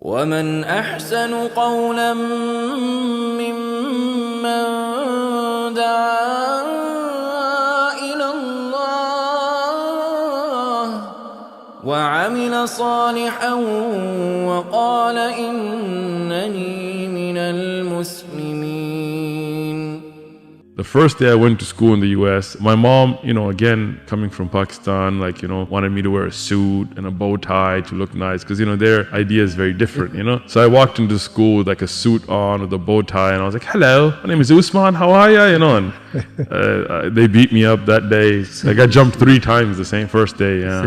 ومن أحسن قولا ممن دعا إلى الله وعمل صالحا وقال إنني من المسلمين. The first day I went to school in the US, my mom, again, coming from Pakistan, wanted me to wear a suit and a bow tie to look nice because, their idea is very different. So I walked into school with like a suit on with a bow tie and I was like, hello, my name is Uthman, how are you? And they beat me up that day. I got jumped 3 times the first day. Yeah.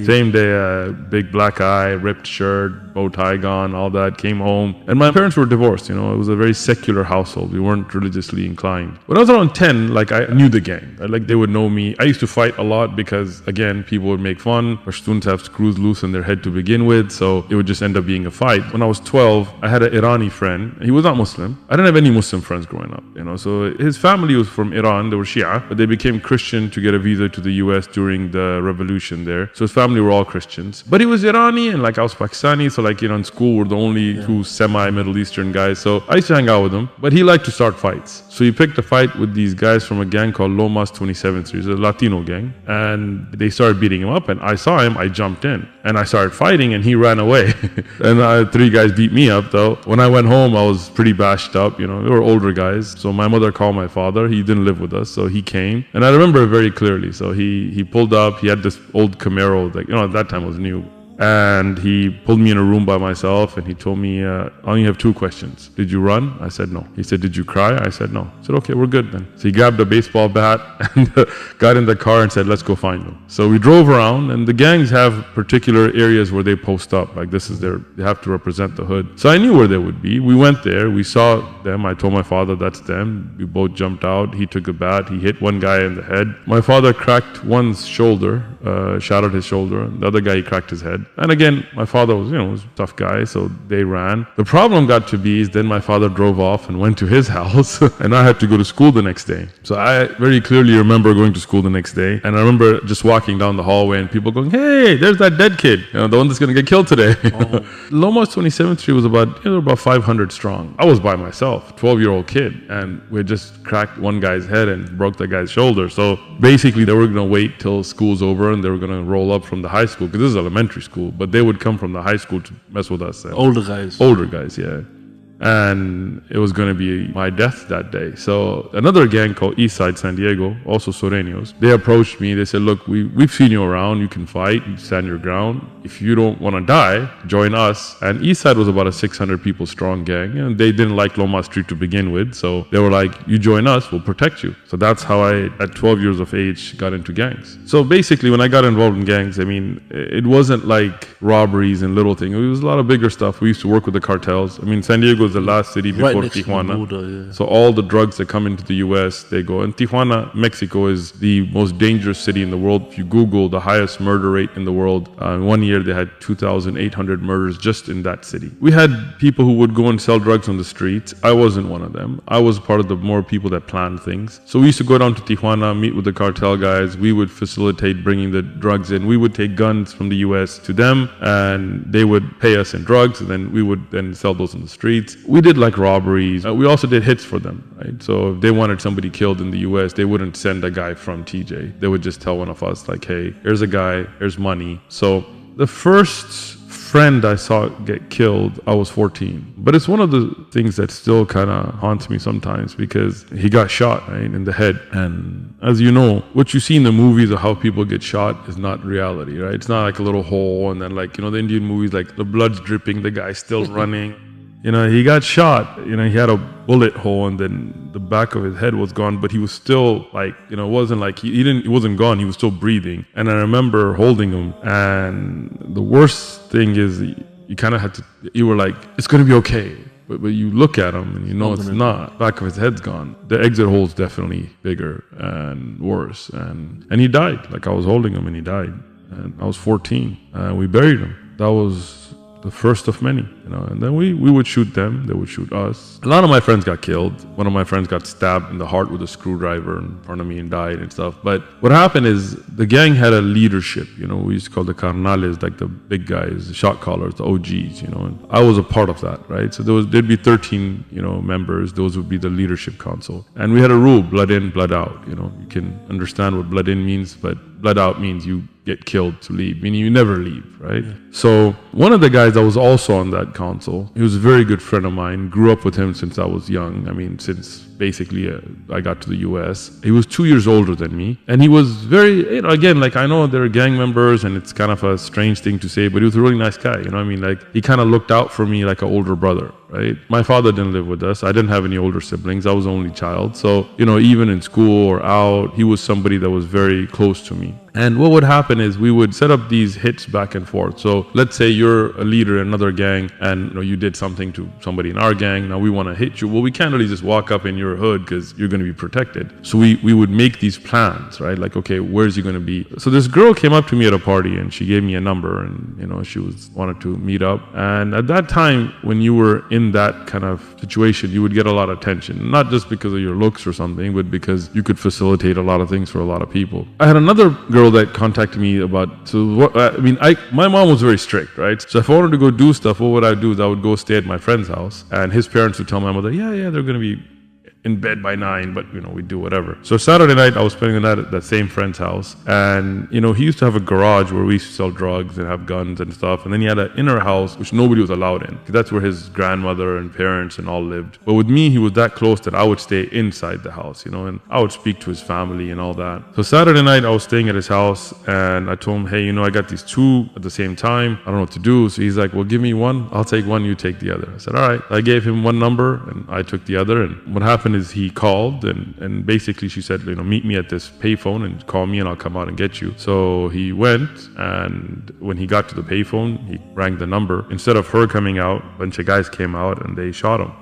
Same day, big black eye, ripped shirt, bow tie gone, all that, came home. And my parents were divorced, it was a very secular household. We weren't religiously inclined. When I was around 10, I knew the gang. They would know me. I used to fight a lot because, again, people would make fun. Our students have screws loose in their head to begin with, so it would just end up being a fight. When I was 12, I had an Irani friend. He was not Muslim. I didn't have any Muslim friends growing up, so his family was from Iran. They were Shia, but they became Christian to get a visa to the US during the revolution there. So his family were all Christians. But he was Irani and I was Pakistani, so in school we're the only 2 semi-Middle Eastern guys. So I used to hang out with him, but he liked to start fights. So he picked a fight with these guys from a gang called Lomas 27th Street. It's a Latino gang. And they started beating him up and I saw him, I jumped in. And I started fighting and he ran away. And 3 guys beat me up though. When I went home, I was pretty bashed up. They were older guys. So my mother called my father. He didn't live with us, so he came. And I remember it very clearly. So he pulled up. He had this old Camaro, at that time it was new. And he pulled me in a room by myself and he told me, I only have 2 questions. Did you run? I said no. He said, did you cry? I said no. I said, okay, we're good then. So he grabbed a baseball bat and got in the car and said, let's go find them. So we drove around and the gangs have particular areas where they post up. This is they have to represent the hood. So I knew where they would be. We went there. We saw them. I told my father, that's them. We both jumped out. He took a bat. He hit one guy in the head. My father cracked one's shoulder, shattered his shoulder. The other guy, he cracked his head. And again, my father was, was a tough guy, so they ran. The problem got to be is then my father drove off and went to his house and I had to go to school the next day. So I very clearly remember going to school the next day. And I remember just walking down the hallway and people going, hey, there's that dead kid, the one that's going to get killed today. Oh. Lomas 27th Street was about 500 strong. I was by myself, 12-year-old kid, and we had just cracked one guy's head and broke that guy's shoulder. So basically they were going to wait till school's over and they were going to roll up from the high school because this is elementary school. But they would come from the high school to mess with us. Older guys, yeah. And it was going to be my death that day. So another gang called Eastside San Diego, also Sureños, they approached me. They said, look, we've seen you around. You can fight. You stand your ground. If you don't want to die, join us. And Eastside was about a 600 people strong gang. And they didn't like Lomas Street to begin with. So they were like, you join us, we'll protect you. So that's how I, at 12 years of age, got into gangs. So basically, when I got involved in gangs, it wasn't like robberies and little things. It was a lot of bigger stuff. We used to work with the cartels. San Diego was the last city before Tijuana. Border, yeah. So all the drugs that come into the US, they go. And Tijuana, Mexico is the most dangerous city in the world. If you Google the highest murder rate in the world, in 1 year they had 2,800 murders just in that city. We had people who would go and sell drugs on the streets. I wasn't one of them. I was part of the more people that planned things. So we used to go down to Tijuana, meet with the cartel guys. We would facilitate bringing the drugs in. We would take guns from the US to them and they would pay us in drugs and then we would then sell those on the streets. We did robberies. We also did hits for them, right? So if they wanted somebody killed in the US, they wouldn't send a guy from TJ. They would just tell one of us hey, here's a guy, here's money. So the first friend I saw get killed, I was 14. But it's one of the things that still kind of haunts me sometimes because he got shot, right, in the head. And as you know, what you see in the movies of how people get shot is not reality, right? It's not like a little hole and then the Indian movies, the blood's dripping, the guy's still running. He got shot, he had a bullet hole and then the back of his head was gone, but he was still it wasn't he wasn't gone, he was still breathing. And I remember holding him and the worst thing is you kind of had to, you were like, it's going to be okay. But you look at him and it's not. Back of his head's gone. The exit hole's definitely bigger and worse. And he died. I was holding him and he died. And I was 14 and we buried him. That was the first of many, and then we would shoot them, they would shoot us. A lot of my friends got killed. One of my friends got stabbed in the heart with a screwdriver in front of me and died and stuff. But what happened is the gang had a leadership, we used to call the carnales, like the big guys, the shot callers, the OGs, and I was a part of that, right? So there'd be 13, members. Those would be the leadership council. And we had a rule, blood in, blood out. You can understand what blood in means, but blood out means you get killed to leave, meaning you never leave, right? Yeah. So one of the guys that was also on that council, he was a very good friend of mine, grew up with him since I was young. I mean, since basically I got to the US. He was 2 years older than me. And he was very, again, like I know they're gang members and it's kind of a strange thing to say, but he was a really nice guy, Like he kind of looked out for me like an older brother, right? My father didn't live with us. I didn't have any older siblings. I was the only child. So, even in school or out, he was somebody that was very close to me. And what would happen is we would set up these hits back and forth. So let's say you're a leader in another gang and you did something to somebody in our gang. Now we want to hit you. Well, we can't really just walk up in your hood because you're going to be protected. So we would make these plans, right? Like, okay, where's he going to be? So this girl came up to me at a party and she gave me a number and, she wanted to meet up. And at that time, when you were in that kind of situation, you would get a lot of attention, not just because of your looks or something, but because you could facilitate a lot of things for a lot of people. I had another girl that contacted me about, my mom was very strict, right? So if I wanted to go do stuff, what would I do? I would go stay at my friend's house and his parents would tell my mother, yeah, they're going to be in bed by 9, but we do whatever. So Saturday night I was spending the night at that same friend's house, and he used to have a garage where we used to sell drugs and have guns and stuff, and then he had an inner house which nobody was allowed in. That's where his grandmother and parents and all lived. But with me, he was that close that I would stay inside the house, and I would speak to his family and all that. So Saturday night I was staying at his house, and I told him, hey, I got these two at the same time. I don't know what to do. So he's like, well, give me one. I'll take one, you take the other. I said, all right. I gave him one number and I took the other. And what happened is he called and basically she said, meet me at this payphone and call me and I'll come out and get you. So he went, and when he got to the payphone, he rang the number. Instead of her coming out, a bunch of guys came out and they shot him.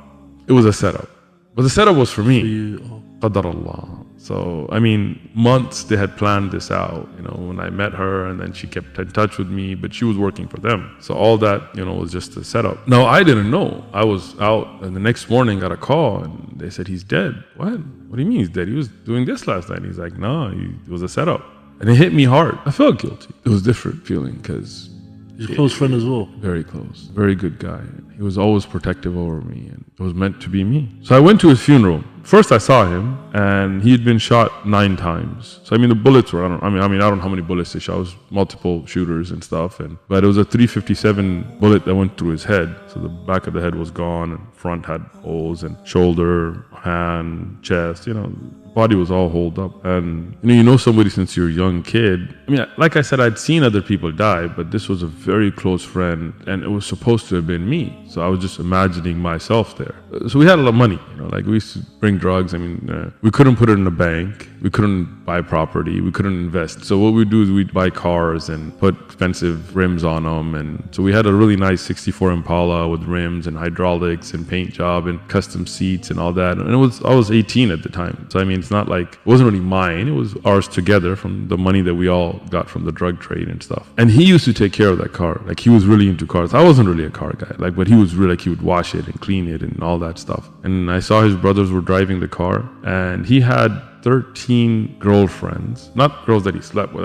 It was a setup. But the setup was for me. Qadar Allah. So, months they had planned this out, when I met her, and then she kept in touch with me, but she was working for them. So all that, was just a setup. Now, I didn't know. I was out, and the next morning got a call, and they said, he's dead. What? What do you mean he's dead? He was doing this last night. He's like, no, it was a setup. And it hit me hard. I felt guilty. It was a different feeling because... He's a close friend as well. Very close. Very good guy. He was always protective over me, and it was meant to be me. So I went to his funeral. First I saw him, and he had been shot 9 times. So the bullets were, I don't know how many bullets they shot. It was multiple shooters and stuff, but it was a 357 bullet that went through his head. So the back of the head was gone, and front had holes, and shoulder, hand, chest, body was all holed up. And somebody since you're a young kid. Like I said, I'd seen other people die, but this was a very close friend, and it was supposed to have been me. So I was just imagining myself there. So we had a lot of money, we used to bring drugs. We couldn't put it in a bank. We couldn't buy property. We couldn't invest. So what we'd do is we'd buy cars and put expensive rims on them. And so we had a really nice 64 Impala with rims and hydraulics and paint job and custom seats and all that. And I was 18 at the time. So it's not like, it wasn't really mine. It was ours together from the money that we all got from the drug trade and stuff. And he used to take care of that car. He was really into cars. I wasn't really a car guy. But he was really he would wash it and clean it and all that stuff. And I saw his brothers were driving the car, and he had 13 girlfriends, not girls that he slept with,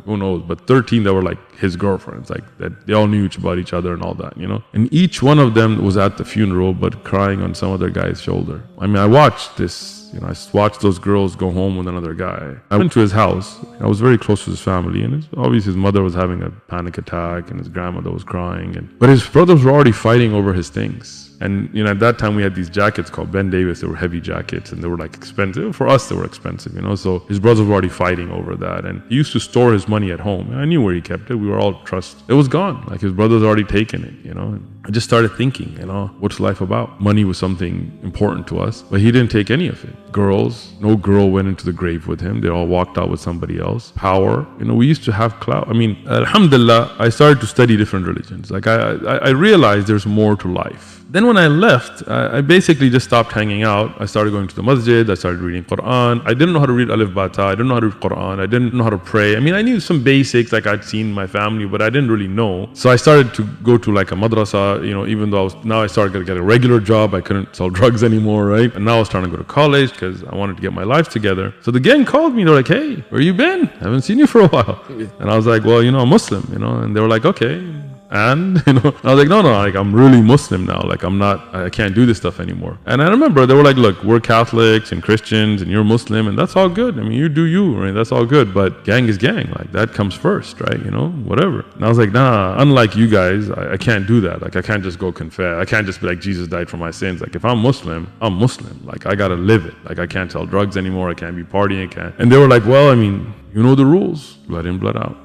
who knows, but 13 that were his girlfriends, that they all knew about each other and all that, And each one of them was at the funeral, but crying on some other guy's shoulder. I watched this. I watched those girls go home with another guy. I went to his house. I was very close to his family, and obviously his mother was having a panic attack, and his grandmother was crying. But his brothers were already fighting over his things. And at that time we had these jackets called Ben Davis. They were heavy jackets, and they were expensive. For us, they were expensive, So his brothers were already fighting over that. And he used to store his money at home. And I knew where he kept it. We were all trust. It was gone. His brothers already taken it, I just started thinking, what's life about? Money was something important to us, but he didn't take any of it. Girls, no girl went into the grave with him. They all walked out with somebody else. Power, we used to have clout. Alhamdulillah, I started to study different religions. I realized there's more to life. Then when I left, I basically just stopped hanging out. I started going to the masjid. I started reading Quran. I didn't know how to read Alif Ba Ta. I didn't know how to read Quran. I didn't know how to pray. I mean, I knew some basics like I'd seen my family, but I didn't really know. So I started to go to like a madrasa, even though now I started to get a regular job. I couldn't sell drugs anymore, right? And now I was trying to go to college because I wanted to get my life together. So the gang called me. They're like, hey, where you been? I haven't seen you for a while. And I was like, well, I'm Muslim, and they were like, okay. And I was like, no, like I'm really Muslim now. Like I can't do this stuff anymore. And I remember they were like, look, we're Catholics and Christians and you're Muslim and that's all good. I mean, you do you, right? That's all good. But gang is gang. Like that comes first, right? Whatever. And I was like, nah, unlike you guys, I can't do that. Like I can't just go confess. I can't just be like, Jesus died for my sins. Like if I'm Muslim, I'm Muslim. Like I got to live it. Like I can't sell drugs anymore. I can't be partying. And they were like, well, I mean, you know the rules, blood in, blood out.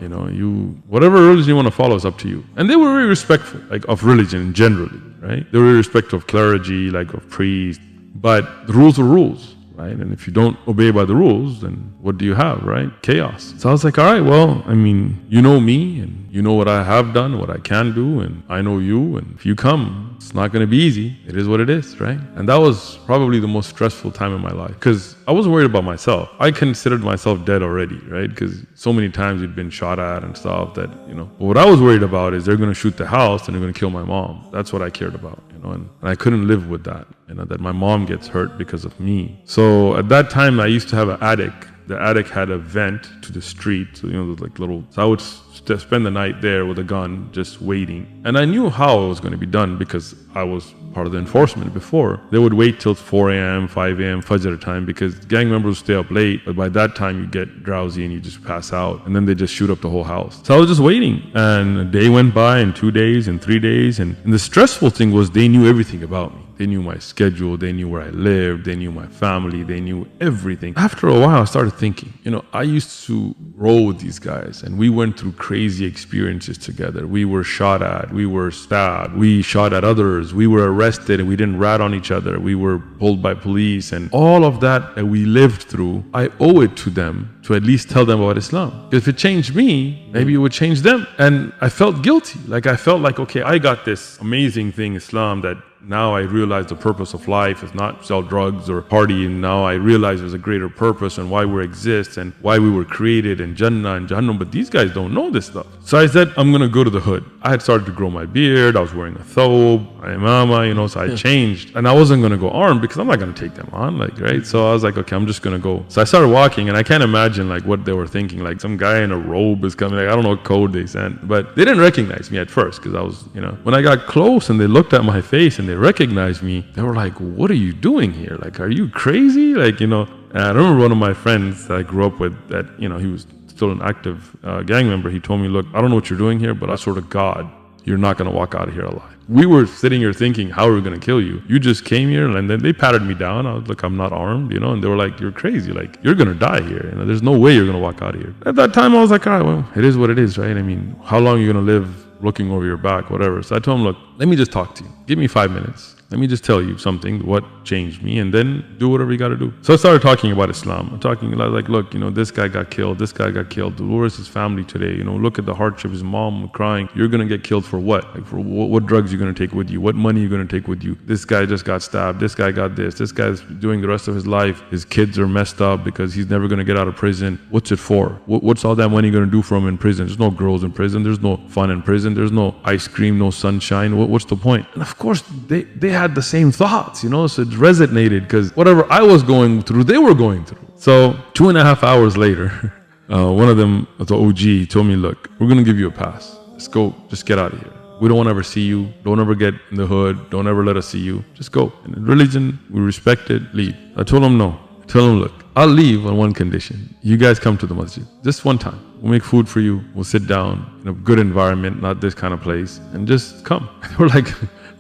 Whatever religion you want to follow is up to you. And they were very respectful, like of religion generally, right? They were very respectful of clergy, like of priests. But the rules are rules, right? And if you don't obey by the rules, then what do you have, right? Chaos. So I was like, all right, well, I mean, you know me and you know what I have done, what I can do, and I know you. And if you come, it's not going to be easy. It is what it is, right? And that was probably the most stressful time in my life because I wasn't worried about myself. I considered myself dead already, right? Because so many times we'd been shot at and stuff that, But what I was worried about is they're going to shoot the house and they're going to kill my mom. That's what I cared about, and I couldn't live with that, that my mom gets hurt because of me. So at that time, I used to have an attic. The attic had a vent to the street, so like little. So I would spend the night there with a gun, just waiting. And I knew how it was going to be done because I was part of the enforcement before. They would wait till 4 a.m., 5 a.m., Fajr time because gang members would stay up late. But by that time, you get drowsy and you just pass out, and then they just shoot up the whole house. So I was just waiting, and a day went by, and 2 days, and 3 days, and the stressful thing was they knew everything about me. They knew my schedule, they knew where I lived, they knew my family, they knew everything. After a while, I started thinking, I used to roll with these guys and we went through crazy experiences together. We were shot at, we were stabbed, we shot at others, we were arrested and we didn't rat on each other, we were pulled by police, and all of that we lived through, I owe it to them to at least tell them about Islam. If it changed me, maybe it would change them. And I felt guilty. Like I felt like, okay, I got this amazing thing, Islam, that now I realize the purpose of life is not sell drugs or party, and now I realize there's a greater purpose and why we exist and why we were created and Jannah and Jahannam, but these guys don't know this stuff. So I said, I'm going to go to the hood. I had started to grow my beard, I was wearing a thobe, imama, so I changed, and I wasn't going to go armed because I'm not going to take them on, right? So I was like, okay, I'm just going to go. So I started walking, and I can't imagine what they were thinking, like some guy in a robe is coming, I don't know what code they sent, but they didn't recognize me at first because I was, when I got close and they looked at my face and they recognized me, they were like, what are you doing here? Like, are you crazy? And I remember one of my friends that I grew up with that, he was still an active gang member. He told me, look, I don't know what you're doing here, but I swear to God, you're not going to walk out of here alive. We were sitting here thinking, how are we going to kill you? You just came here, and then they patted me down. I was like, I'm not armed, and they were like, you're crazy. Like, you're going to die here. There's no way you're going to walk out of here. At that time, I was like, all right, well, it is what it is, right? I mean, how long are you going to live looking over your back, whatever? So I told him, look, let me just talk to you. Give me 5 minutes. Let me just tell you something, what changed me, and then do whatever you got to do. So I started talking about Islam. I'm talking like, look, this guy got killed. This guy got killed. Where is his family today? Look at the hardship. His mom crying. You're going to get killed for what? Like, for what drugs you're going to take with you? What money you're going to take with you? This guy just got stabbed. This guy got this. This guy's doing the rest of his life. His kids are messed up because he's never going to get out of prison. What's it for? What's all that money going to do for him in prison? There's no girls in prison. There's no fun in prison. There's no ice cream, no sunshine. What's the point? And of course, they had the same thoughts, so it resonated because whatever I was going through, they were going through. So 2.5 hours later, one of them, the OG, told me, look, we're going to give you a pass. Let's go. Just get out of here. We don't want to ever see you. Don't ever get in the hood. Don't ever let us see you. Just go. And in religion, we respect it. Leave. I told him no. I told him, look, I'll leave on one condition. You guys come to the masjid. Just one time. We'll make food for you. We'll sit down in a good environment, not this kind of place, and just come. They were like,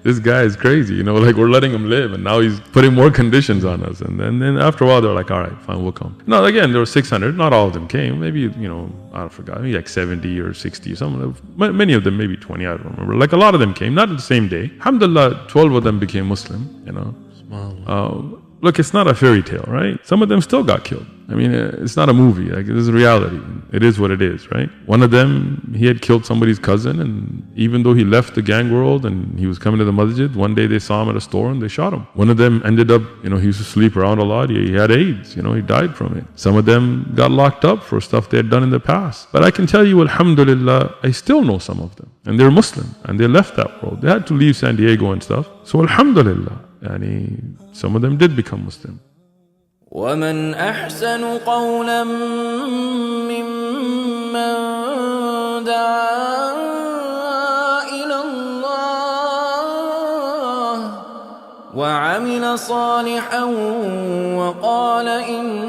this guy is crazy, like we're letting him live, and now he's putting more conditions on us. And then after a while, they're like, all right, fine, we'll come. Now, again, there were 600. Not all of them came. Maybe, I forgot, maybe like 70 or 60 or something. Many of them, maybe 20, I don't remember. Like a lot of them came, not the same day. Alhamdulillah, 12 of them became Muslim, Look, it's not a fairy tale, right? Some of them still got killed. I mean, it's not a movie. Like, it is a reality. It is what it is, right? One of them, he had killed somebody's cousin, and even though he left the gang world and he was coming to the masjid, one day they saw him at a store and they shot him. One of them ended up, he used to sleep around a lot. He had AIDS, he died from it. Some of them got locked up for stuff they had done in the past. But I can tell you, alhamdulillah, I still know some of them. And they're Muslim, and they left that world. They had to leave San Diego and stuff. So alhamdulillah, some of them did become Muslim. ومن أحسن قولا ممن دعا إلى الله وعمل صالحا وقال إن